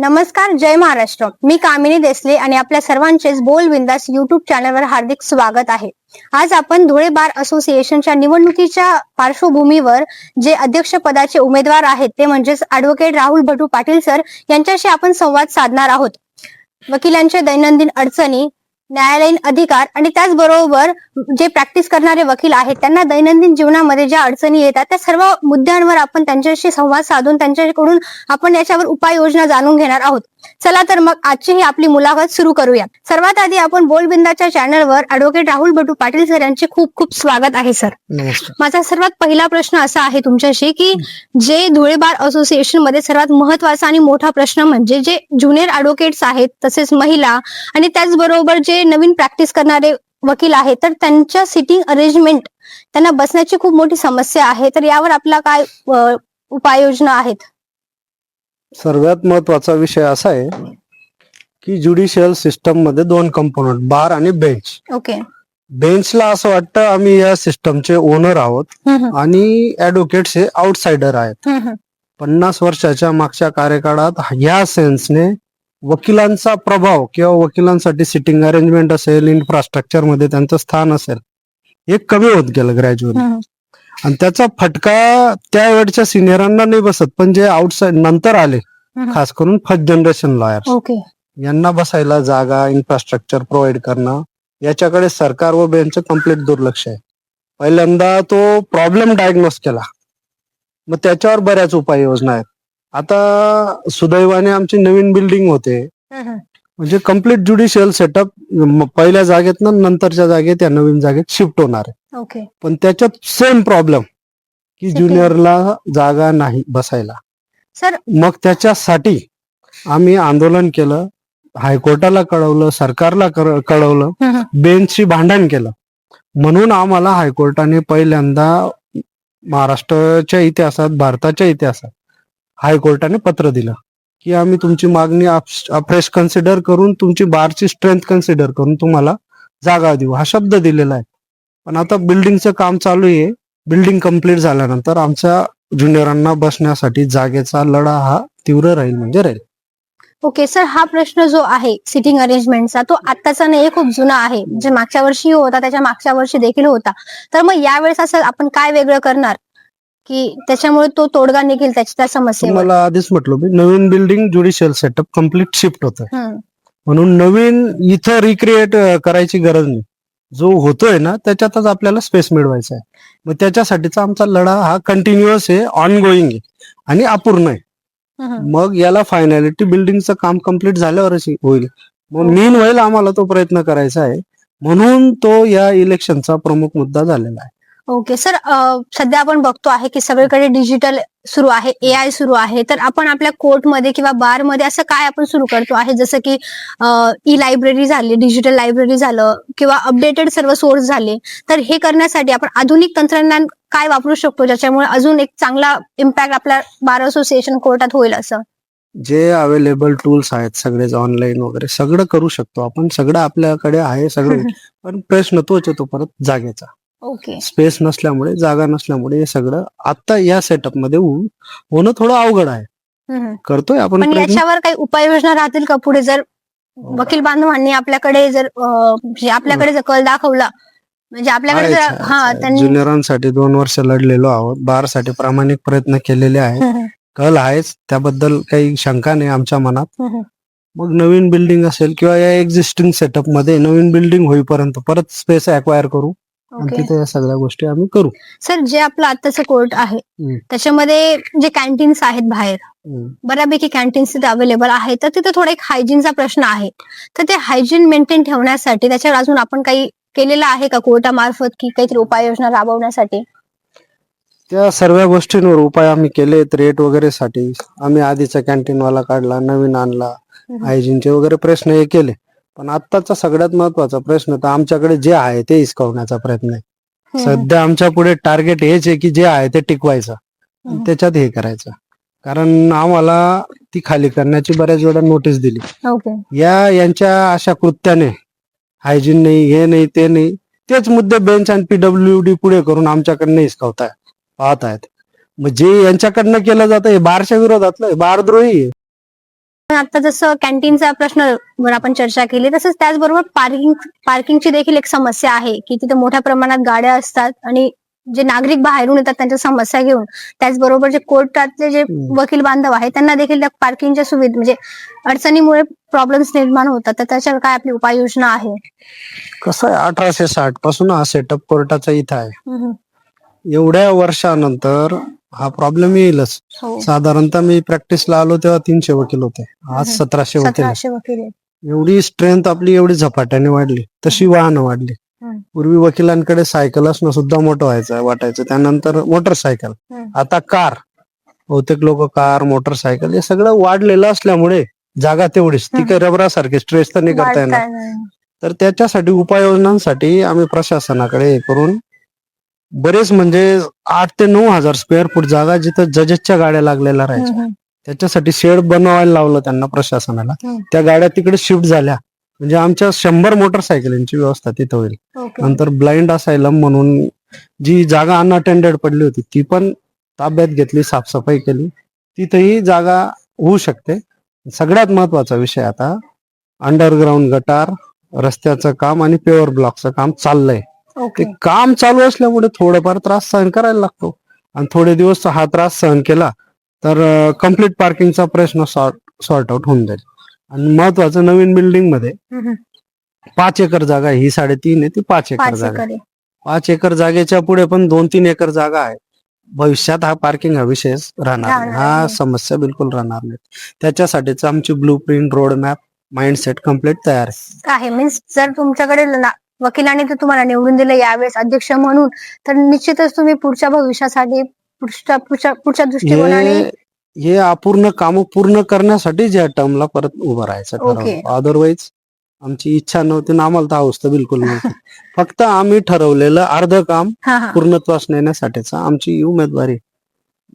नमस्कार, जय महाराष्ट्र. मी कामिनी देसले आणि आपल्या सर्वांचेच बोल बिंदास युट्यूब चॅनलवर हार्दिक स्वागत आहे. आज आपण धुळे बार असोसिएशनच्या निवडणुकीच्या पार्श्वभूमीवर जे अध्यक्ष पदाचे उमेदवार आहेत ते म्हणजेच ऍडव्होकेट राहुल भटू पाटील सर यांच्याशी आपण संवाद साधणार आहोत. वकिलांच्या दैनंदिन अडचणी, न्यायालयीन अधिकार आणि त्याचबरोबर जे प्रॅक्टिस करणारे वकील आहेत त्यांना दैनंदिन जीवनामध्ये ज्या अडचणी येतात त्या सर्व मुद्द्यांवर आपण त्यांच्याशी संवाद साधून त्यांच्याकडून आपण याच्यावर उपाययोजना जाणून घेणार आहोत. चला तर मग आजची ही आपली मुलाखत सुरू करूया. सर्वात आधी आपण बोलबिंदाच्या चॅनलवर ऍडव्होकेट राहुल भटू पाटील सर यांचे खूप खूप स्वागत आहे सर. माझा सर्वात पहिला प्रश्न असा आहे तुमच्याशी की जे धुळे बार असोसिएशन मध्ये सर्वात महत्वाचा आणि मोठा प्रश्न म्हणजे जे ज्युनियर ऍडव्होकेट्स आहेत तसेच महिला आणि त्याचबरोबर जे नवीन प्रॅक्टिस करणारे वकील आहेत तर त्यांच्या सिटिंग अरेंजमेंट त्यांना बसण्याची खूप मोठी समस्या आहे. तर यावर आपला काय उपाययोजना आहेत? सर्वात महत्वाचा विषय असा आहे की ज्युडिशियल सिस्टम मध्ये दोन कंपोनंट, बार आणि बेंच. ओके. बेंचला असं वाटतं आम्ही या सिस्टमचे ओनर आहोत आणि ऍडव्होकेट्स हे आउटसाइडर आहेत. 50 वर्षाच्या मागच्या कार्यकाळात या सेन्सने वकिलांचा प्रभाव किंवा वकिलांसाठी सिटिंग अरेंजमेंट असेल, इन्फ्रास्ट्रक्चर मध्ये त्यांचं स्थान असेल, हे कमी होत गेलं ग्रॅज्युअली. आणि त्याचा फटका त्यावेळच्या सिनियरांना नाही बसत, पण जे आउटसाइड नंतर आले, खास करून फर्स्ट जनरेशन लॉयर्स, यांना बसायला जागा, इन्फ्रास्ट्रक्चर प्रोव्हाइड करणं याच्याकडे सरकार व बेंचचं कम्प्लीट दुर्लक्ष आहे. पहिल्यांदा तो प्रॉब्लेम डायग्नोस केला, मग त्याच्यावर बऱ्याच उपाययोजना आहेत. आता सुदैवाने आमची नवीन बिल्डिंग होते, म्हणजे कम्प्लीट ज्युडिशियल सेटअप पहिल्या जागेत नंतरच्या जागेत या नवीन जागेत शिफ्ट होणार आहे. पण त्याच्यात सेम प्रॉब्लेम की ज्युनियरला जागा नाही बसायला. सर मग त्याच्यासाठी आम्ही आंदोलन केलं, हायकोर्टाला कळवलं, सरकारला कळवलं, बेंचशी भांडण केलं. म्हणून आम्हाला हायकोर्टाने पहिल्यांदा महाराष्ट्राच्या इतिहासात, भारताच्या इतिहासात हायकोर्टाने पत्र दिलं की आम्ही तुमची मागणी अफ्रेश कन्सिडर करून, तुमची बारची स्ट्रेंथ कन्सिडर करून तुम्हाला जागा देऊ, हा शब्द दिलेला आहे. पण आता बिल्डिंगचं काम चालू आहे. बिल्डिंग कम्प्लीट झाल्यानंतर आमच्या ज्युनियरांना बसण्यासाठी जागेचा लढा हा तीव्र राहील म्हणजे राहील. ओके सर, हा प्रश्न जो आहे सिटिंग अरेंजमेंटचा तो आत्ताचा नाही, खूप जुना आहे. जे मागच्या वर्षी होता त्याच्या मागच्या वर्षी देखील होता. तर मग यावेळेस असं आपण काय वेगळं करणार की त्याच्यामुळे तो तोडगा निघेल त्या समस्येवर? मला आधीच म्हटलं मी, नवीन building judicial setup complete shift होत आहे, म्हणून नवीन इथं रिक्रिएट करायची गरज नाही. जो होतोय ना त्याच्यातच आपल्याला स्पेस मिळवायचा आहे. मग त्याच्यासाठीचा आमचा लढा हा कंटिन्युअस आहे, ऑनगोईंग आहे आणि अपूर्ण आहे. मग याला फायनॅलिटी बिल्डिंगचं काम कम्प्लीट झाल्यावरच होईल. मग मीन होईल आम्हाला तो प्रयत्न करायचा आहे, म्हणून तो या इलेक्शनचा प्रमुख मुद्दा झालेला आहे. ओके सर, सध्या आपण बघतो आहे की सगळीकडे डिजिटल सुरू आहे, AI सुरू आहे. तर आपण आपल्या कोर्टमध्ये किंवा बारमध्ये असं काय आपण सुरू करतो आहे, जसं की ई लायब्ररी झाली, डिजिटल लायब्ररी झालं किंवा अपडेटेड सर्व सोर्स झाले. तर हे करण्यासाठी आपण आधुनिक तंत्रज्ञान काय वापरू शकतो ज्याच्यामुळे अजून एक चांगला इम्पॅक्ट आपल्या बार असोसिएशन कोर्टात होईल? असं जे अवेलेबल टूल्स आहेत सगळेच ऑनलाईन वगैरे सगळं करू शकतो आपण, सगळं आपल्याकडे आहे सगळं. पण प्रश्न तोच येतो परत जागेचा. ओके. स्पेस नसल्यामुळे, जागा नसल्यामुळे हे सगळं आता या सेटअप मध्ये होणं थोडं अवघड आहे. करतोय आपण. पण याच्यावर काही उपाययोजना राहतील का पुढे? जर वकील बांधवांनी आपल्याकडे जर आपल्याकडे जर कल दाखवला, म्हणजे आपल्याकडे जर ज्युनियरांसाठी 2 वर्ष लढलेलो आहोत, बारसाठी प्रामाणिक प्रयत्न केलेले आहेत, कल आहेच, त्याबद्दल काही शंका नाही आमच्या मनात. मग नवीन बिल्डिंग असेल किंवा या एक्झिस्टिंग सेटअप मध्ये नवीन बिल्डिंग होईपर्यंत परत स्पेस अक्वायर करू आणि तिथे या सगळ्या गोष्टी आम्ही करू. सर, जे आपलं आत्ताचं कोर्ट आहे त्याच्यामध्ये जे कॅन्टीन्स आहेत बाहेर, बऱ्यापैकी कॅन्टीन्स तिथे अवेलेबल आहेत, तर तिथे थोडा एक हायजीनचा प्रश्न आहे. तर ते हायजीन मेंटेन ठेवण्यासाठी त्याच्यावर अजून आपण काही केलेलं आहे का कोर्टामार्फत की काहीतरी उपाययोजना राबवण्यासाठी? त्या सर्व गोष्टींवर उपाय आम्ही केलेत. रेट वगैरे साठी आम्ही आधीचा कॅन्टीनवाला काढला, नवीन आणला, हायजीनचे वगैरे प्रश्न हे केले. पण आत्ताचा सगळ्यात महत्वाचा प्रश्न तर आमच्याकडे जे आहे ते हिसकावण्याचा प्रयत्न आहे. सध्या आमच्या पुढे टार्गेट हेच आहे की जे आहे ते टिकवायचं, त्याच्यात हे करायचं. कारण आम्हाला ती खाली करण्याची बऱ्याच वेळा नोटीस दिली. यांच्या अशा कृत्याने हायजीन नाही, हे नाही, ते नाही, तेच मुद्दे बेंच आणि PWD पुढे करून आमच्याकडनं हिसकावताय पाहत आहेत. मग जे यांच्याकडनं केलं जातं हे बारच्या विरोधातलं, बारद्रोही आहे. आता जसं कॅन्टीनचा प्रश्न वर आपण चर्चा केली, तसंच त्याचबरोबर पार्किंगची देखील एक समस्या आहे की तिथे मोठ्या प्रमाणात गाड्या असतात आणि जे नागरिक बाहेरून येतात त्यांच्या समस्या घेऊन, त्याचबरोबर जे कोर्टातले जे वकील बांधव आहेत त्यांना देखील त्या पार्किंगच्या सुविधा म्हणजे अडचणीमुळे प्रॉब्लेम्स निर्माण होतात. तर त्याच्यावर काय आपली उपाययोजना आहे? कसं आहे, 1860 पासून हा सेटअप कोर्टाचा इथं आहे. एवढ्या वर्षानंतर हा प्रॉब्लेम येईलच. हो. साधारणतः मी प्रॅक्टिसला आलो तेव्हा 300 वकील होते, आज 1700 वकील आहेत. 1700 वकील आहेत. एवढी स्ट्रेंथ आपली एवढी झपाट्याने वाढली, तशी वाहनं वाढली. पूर्वी वकिलांकडे सायकल असणं सुद्धा मोठं वाटायचं. त्यानंतर मोटरसायकल, आता कार. बहुतेक लोक कार, मोटरसायकल हे सगळं वाढलेलं असल्यामुळे जागा तेवढीच, ती काही रबरासारखी स्ट्रेस तर नाही करता येणार. तर त्याच्यासाठी उपाययोजनांसाठी आम्ही प्रशासनाकडे हे करून बरेच म्हणजे 8 ते 9 हजार स्क्वेअर फूट जागा जिथं जजेसच्या गाड्या लागलेल्या राहायच्या, त्याच्यासाठी शेड बनवायला लावलं त्यांना प्रशासनाला. त्या गाड्या तिकडे शिफ्ट झाल्या म्हणजे आमच्या 100 मोटरसायकलींची व्यवस्था तिथं होईल. नंतर ब्लाइंड असायलम म्हणून जी जागा अनअटेंडेड पडली होती ती पण ताब्यात घेतली, साफसफाई केली, तिथेही जागा होऊ शकते. सगळ्यात महत्वाचा विषय आता अंडरग्राऊंड गटार, रस्त्याचं काम आणि पेवर ब्लॉकचं काम चाललंय. ते काम चालू असल्यामुळे थोडंफार त्रास सहन करायला लागतो, आणि थोडे दिवस हा त्रास सहन केला तर कम्प्लीट पार्किंगचा प्रश्न सॉर्ट आउट होऊन जाईल. आणि महत्वाचं, नवीन बिल्डिंग मध्ये 5 एकर जागा आहे, ही 3.5 आहे, ती 5 एकर जागा आहे. 5 एकर जागेच्या पुढे पण 2-3 एकर जागा आहे. भविष्यात हा पार्किंग हा विषय राहणार नाही, हा समस्या बिलकुल राहणार नाही. त्याच्यासाठीच आमची blue print, road map, mindset complete तयार आहे. मीन्स जर तुमच्याकडे वकिलांनी तर तुम्हाला निवडून दिलं यावेळेस अध्यक्ष म्हणून, तर निश्चितच तुम्ही पुढच्या भविष्यासाठी पुढच्या दृष्टिकोनाने हे अपूर्ण काम पूर्ण करण्यासाठी या टर्मला परत उभं राहायचं ठरवलं. अदरवाईज आमची इच्छा नव्हती ना, आम्हाला तर अवस्था बिलकुल नव्हती. फक्त आम्ही ठरवलेलं अर्ध काम पूर्णत्वास नेण्यासाठीच आमची उमेदवारी.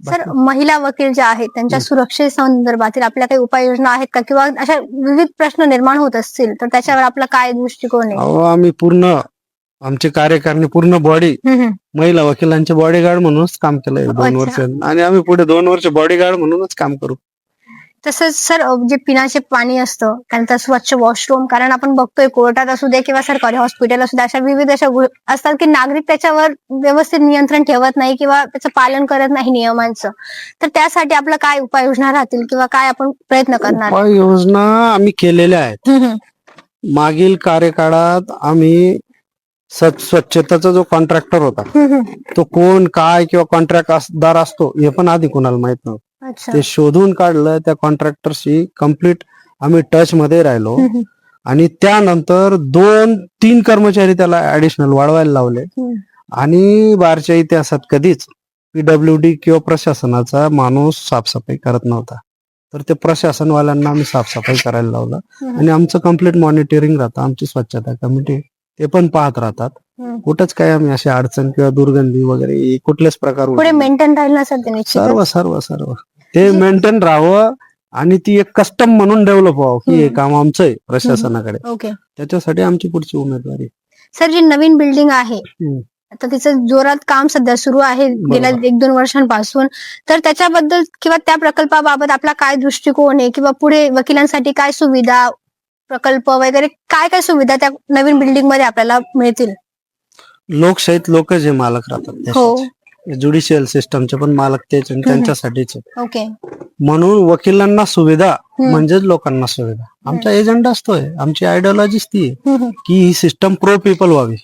सर, महिला वकील ज्या आहेत त्यांच्या सुरक्षेसंदर्भातील आपल्या काही उपाययोजना आहेत का, किंवा अशा विविध प्रश्न निर्माण होत असतील तर त्याच्यावर आपला काय दृष्टिकोन आहे? आम्ही पूर्ण, आमची कार्यकारिणी पूर्ण बॉडी महिला वकिलांचे बॉडीगार्ड म्हणूनच काम केलंय 2 वर्ष, आणि आम्ही पुढे 2 वर्ष बॉडीगार्ड म्हणूनच काम करू. तसंच सर, जे पिण्याचे पाणी असतं, त्यानंतर स्वच्छ वॉशरूम, कारण आपण बघतोय कोर्टात असू दे किंवा सरकारी हॉस्पिटल असू दे, अशा विविध अशा असतात की नागरिक त्याच्यावर व्यवस्थित नियंत्रण ठेवत नाही किंवा त्याचं पालन करत नाही नियमांचं. तर त्यासाठी आपलं काय उपाययोजना राहतील किंवा काय आपण प्रयत्न करणार? उपाययोजना आम्ही केलेल्या आहेत. मागील कार्यकाळात आम्ही स्वच्छतेचा जो कॉन्ट्रॅक्टर होता तो कोण, काय किंवा कॉन्ट्रॅक्टदार असतो हे पण आधी कोणाला माहित नव्हतं. ते शोधून काढलं. त्या कॉन्ट्रॅक्टरशी कम्प्लीट आम्ही टच मध्ये राहिलो, आणि त्यानंतर 2-3 कर्मचारी त्याला ऍडिशनल वाढवायला लावले. आणि बारच्या इतिहासात कधीच PWD किंवा प्रशासनाचा माणूस साफसफाई करत नव्हता, तर ते प्रशासनवाल्यांना आम्ही साफसफाई करायला लावलं. आणि आमचं कम्प्लीट मॉनिटरिंग राहतं, आमची स्वच्छता कमिटी ते पण पाहत राहतात. कुठंच काय आम्ही अशी अडचण किंवा दुर्गंधी वगैरे कुठल्याच प्रकार पुढे मेंटेन राहील ना सर? सर्व सर्व सर्व ते मेंटेन राहावं, आणि ती एक कस्टम म्हणून डेव्हलप व्हावं की हे काम आमचं आहे प्रशासनाकडे. त्याच्यासाठी आमची पुढची उमेदवारी. सर, जी नवीन बिल्डिंग आहे आता तिचं जोरात काम सध्या सुरू आहे गेल्या 1-2 वर्षांपासून, तर त्याच्याबद्दल किंवा त्या प्रकल्पाबाबत आपला काय दृष्टिकोन आहे, किंवा पुढे वकिलांसाठी काय सुविधा, प्रकल्प वगैरे काय काय सुविधा त्या नवीन बिल्डिंग मध्ये आपल्याला मिळतील? लोकशाहीत लोक जे मालक राहतात, ज्युडिशियल सिस्टमचे पण मालक तेच, त्यांच्यासाठीच. म्हणून वकिलांना सुविधा म्हणजेच लोकांना सुविधा. आमचा एजेंडा असतोय, आमची आयडियोलॉजीच ती आहे की ही सिस्टम प्रो पीपल व्हावी.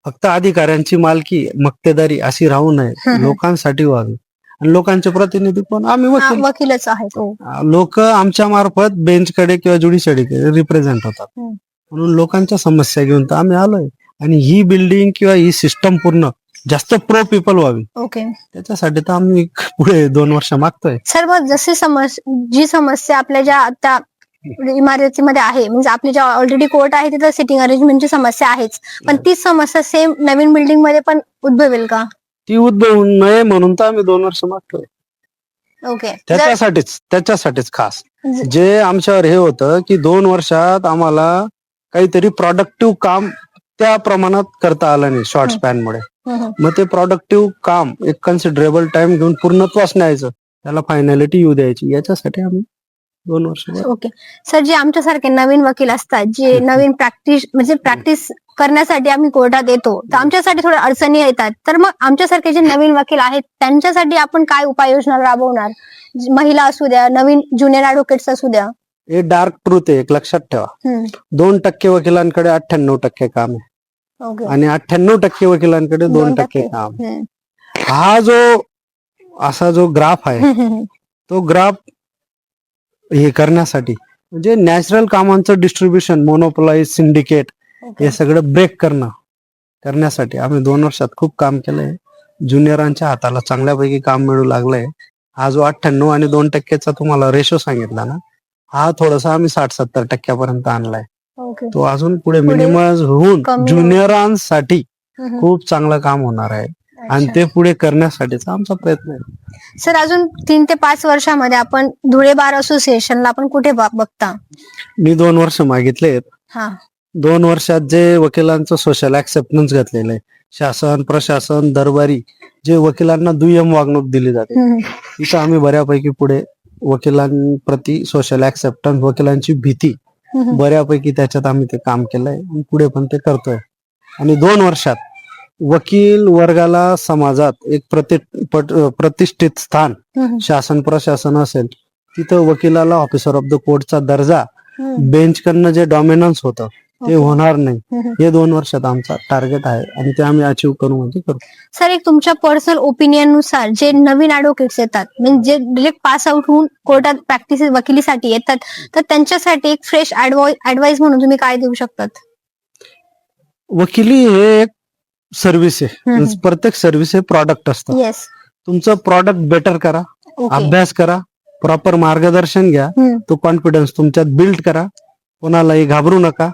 फक्त अधिकाऱ्यांची मालकी, मक्तेदारी अशी राहू नये, लोकांसाठी व्हावी. आणि लोकांचे प्रतिनिधी पण आम्ही वकीलच आहेत. लोक आमच्या मार्फत बेंचकडे किंवा ज्युडिशरीकडे रिप्रेझेंट होतात, म्हणून लोकांच्या समस्या घेऊन तर आम्ही आलोय. आणि ही बिल्डिंग किंवा ही सिस्टम पूर्ण जास्त प्रो पीपल व्हावी, त्याच्यासाठी तर आम्ही पुढे 2 वर्ष मागतोय. सर, मग जशी जी समस्या आपल्या ज्या आता इमारतीमध्ये आहे, म्हणजे आपली ज्या ऑलरेडी कोर्ट आहे तिथं सिटिंग अरेंजमेंटची समस्या आहेच, पण तीच समस्या सेम नवीन बिल्डिंग मध्ये पण उद्भवेल का? ती उद्भवू नये म्हणून तर आम्ही 2 वर्ष मागतोय. त्याच्यासाठीच खास जे आमच्यावर हे होतं की 2 वर्षात आम्हाला काहीतरी प्रोडक्टिव्ह काम त्या प्रमाणात करता आलं नाही शॉर्ट स्पॅन मुळे. मग ते प्रोडक्टिव्ह काम एक कन्सिडरेबल टाइम घेऊन पूर्णत्वास न्यायचं, त्याला फायनॅलिटी येऊ द्यायची, याच्यासाठी आम्ही 2 वर्ष. ओके सर, जे आमच्यासारखे नवीन वकील असतात, जे नवीन प्रॅक्टिस करण्यासाठी आम्ही कोर्टात येतो, तर आमच्यासाठी थोड्या अडचणी येतात. तर मग आमच्यासारखे जे नवीन वकील आहेत त्यांच्यासाठी आपण काय उपाययोजना राबवणार? महिला असू द्या, नवीन ज्युनियर ऍडव्होकेट्स असू द्या. हे डार्क ट्रूथ आहे, एक लक्षात ठेवा. 2% वकिलांकडे 98% काम आहे ओके. आणि 98% वकिलांकडे 2% काम. हा जो असा जो ग्राफ आहे, तो ग्राफ हे करण्यासाठी म्हणजे नॅचरल कामांचं डिस्ट्रीब्युशन, मोनोपोलाइज, सिंडिकेट हे सगळं ब्रेक करण्यासाठी आम्ही 2 वर्षात खूप काम केलंय. ज्युनियरांच्या हाताला चांगल्यापैकी काम मिळू लागलंय. हा जो 98 आणि 2%चा तुम्हाला रेशो सांगितला ना, हा थोडासा आम्ही 60-70% पर्यंत आणलाय. तो अजून पुढे मिनिमाइज होऊन ज्युनियरांसाठी खूप चांगलं काम होणार आहे आणि ते पुढे करण्यासाठीचा आमचा प्रयत्न आहे. सर, अजून 3 ते 5 वर्षामध्ये आपण धुळे बार असोसिएशनला आपण कुठे बघता? मी 2 वर्ष मागितलेत. 2 वर्षात जे वकिलांचं सोशल ऍक्सेप्टन्स घेतलेलं आहे, शासन, प्रशासन, दरबारी जे वकिलांना दुय्यम वागणूक दिली जाते, तिथं आम्ही बऱ्यापैकी पुढे वकिलांप्रती सोशल ऍक्सेप्टन्स, वकिलांची भीती बऱ्यापैकी त्याच्यात आम्ही ते काम केलंय, पुढे पण ते करतोय. आणि 2 वर्षात वकील वर्गाला समाजात एक प्रतिष्ठित स्थान, शासन प्रशासन असेल तिथं वकिलाला ऑफिसर ऑफ द कोर्टचा दर्जा, बेंच कडनं जे डॉमिनन्स होतं ते होणार नाही. हे 2 वर्षात आमचा टार्गेट आहे आणि ते आम्ही अचीव्ह करू म्हणजे करू. सर, एक तुमच्या पर्सनल ओपिनियन नुसार जे नवीन ऍडव्होकेट्स येतात, म्हणजे जे डिरेक्ट पास आउट होऊन कोर्टात प्रॅक्टिस वकिलीसाठी येतात, तर त्यांच्यासाठी एक फ्रेश ऍडवाइस म्हणून तुम्ही काय देऊ शकतात? वकिली हे एक सर्व्हिस आहे. प्रत्येक सर्व्हिस हे प्रॉडक्ट असतं. तुमचं प्रॉडक्ट बेटर करा, अभ्यास करा, प्रॉपर मार्गदर्शन घ्या, तो कॉन्फिडन्स तुमच्यात बिल्ड करा, कोणालाही घाबरू नका,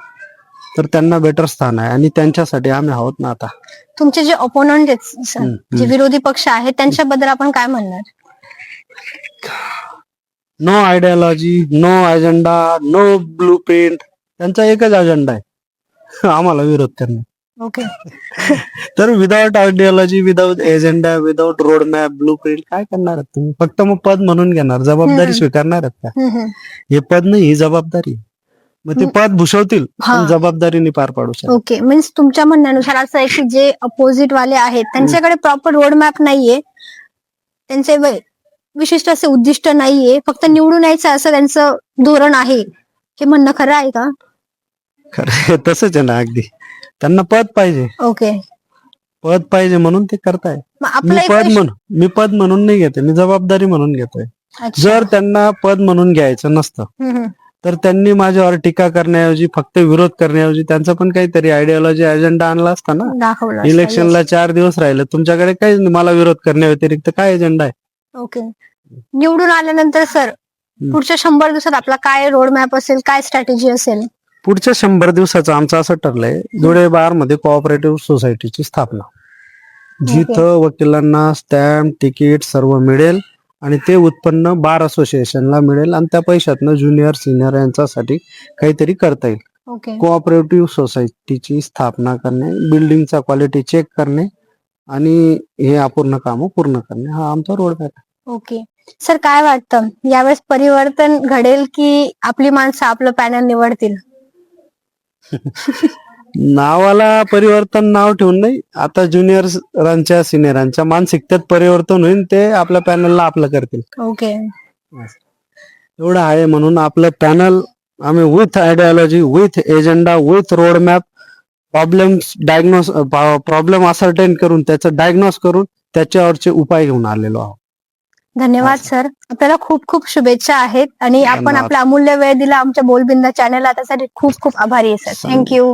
तर त्यांना बेटर स्थान आहे आणि त्यांच्यासाठी आम्ही आहोत ना. आता तुमचे जे ओपोनंट आहेत, जे विरोधी पक्ष आहेत, त्यांच्याबद्दल आपण काय म्हणणार? No ideology, no agenda, no blueprint. त्यांचा एकच अजेंडा आहे, आम्हाला विरोध करणे. ओके. तर without ideology, without agenda, without roadmap, blueprint काय करणार आहात तुम्ही? फक्त मग पद म्हणून घेणार, जबाबदारी स्वीकारणार आहेत का? हे पद नाही, ही जबाबदारी. मग ते पद भूषवतील, जबाबदारीने पार पाडू शकतात. ओके, मीन्स तुमच्या म्हणण्यानुसार असं आहे की जे अपोजिट वाले आहेत त्यांच्याकडे प्रॉपर रोड मॅप नाहीये, त्यांचे विशिष्ट असे उद्दिष्ट नाहीये, फक्त निवडून यायचं असं त्यांचं धोरण आहे. हे म्हणणं खरं आहे का? खरं तसंच आहे ना, अगदी. त्यांना पद पाहिजे. ओके, पद पाहिजे म्हणून ते करताय. मी पद म्हणून नाही घेते, मी जबाबदारी म्हणून घेतोय. जर त्यांना पद म्हणून घ्यायचं नसतं तर त्यांनी माझ्यावर टीका करण्याऐवजी, फक्त विरोध करण्याऐवजी त्यांचा पण काहीतरी आयडियोलॉजी, अजेंडा आणला असता ना. इलेक्शनला 4 दिवस राहिले, तुमच्याकडे काही मला विरोध करण्या व्यतिरिक्त काय एजेंडा आहे? ओके. निवडून आल्यानंतर सर पुढच्या 100 दिवसात आपला काय रोड मॅप असेल, काय स्ट्रॅटेजी असेल? पुढच्या 100 दिवसाचं आमचं असं ठरलंय, धुळे बार मध्ये कोऑपरेटिव्ह सोसायटीची स्थापना, जिथं वकिलांना स्टॅम्प, तिकीट सर्व मिळेल आणि ते उत्पन्न बार असोसिएशनला मिळेल आणि त्या पैशातनं ज्युनियर सिनियर यांच्यासाठी काहीतरी करता येईल. कोऑपरेटिव्ह सोसायटीची स्थापना करणे, बिल्डिंगचा क्वालिटी चेक करणे आणि हे अपूर्ण कामं पूर्ण करणे, हा आमचा रोड मॅप आहे. ओके सर, काय वाटतं यावेळेस परिवर्तन घडेल की आपली माणसं आपलं पॅनल निवडतील? नावाला परिवर्तन नाव ठेवून नाही, आता ज्युनियरांच्या सिनियरांच्या मानसिकतेत परिवर्तन होईल, ते आपल्या पॅनलला आपलं करतील. ओके, एवढं आहे. म्हणून आपलं पॅनल आम्ही with ideology, with agenda, with road map, problem ascertain करून, त्याचं डायग्नोस करून त्याच्यावरचे उपाय घेऊन आलेलो आहोत. धन्यवाद सर, आपल्याला खूप खूप शुभेच्छा आहेत आणि आपण आपला अमूल्य वेळ दिला आमच्या बोलबिंदा चॅनलला, त्यासाठी खूप खूप आभारी आहे सर. थँक्यू.